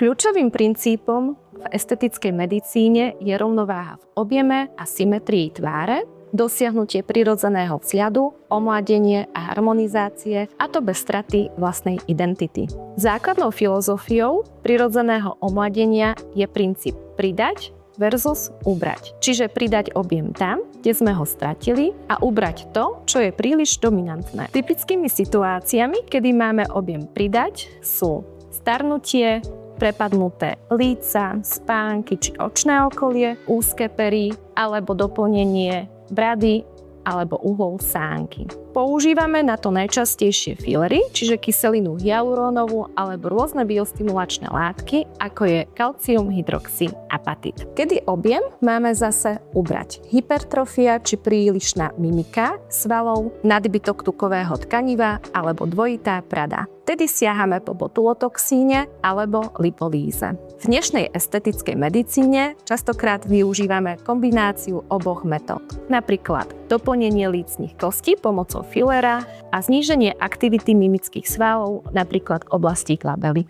Kľúčovým princípom v estetickej medicíne je rovnováha v objeme a symetrii tváre, dosiahnutie prirodzeného vzhľadu, omladenie a harmonizácie, a to bez straty vlastnej identity. Základnou filozofiou prirodzeného omladenia je princíp pridať versus ubrať. Čiže pridať objem tam, kde sme ho stratili, a ubrať to, čo je príliš dominantné. Typickými situáciami, kedy máme objem pridať, sú starnutie, prepadnuté líca, spánky či očné okolie, úzke pery alebo doplnenie brady alebo uhol sánky. Používame na to najčastejšie fillery, čiže kyselinu hyalurónovú alebo rôzne biostimulačné látky, ako je kalcium hydroxyapatit. Kedy objem máme zase ubrať? Hypertrofia či prílišná mimika svalov, nadbytok tukového tkaniva alebo dvojitá brada. Tedy siahame po botulotoxíne alebo lipolíze. V dnešnej estetickej medicíne častokrát využívame kombináciu oboch metód. Napríklad doplnenie lícnych kostí pomocou fillera a zníženie aktivity mimických svalov, napríklad v oblasti glabely.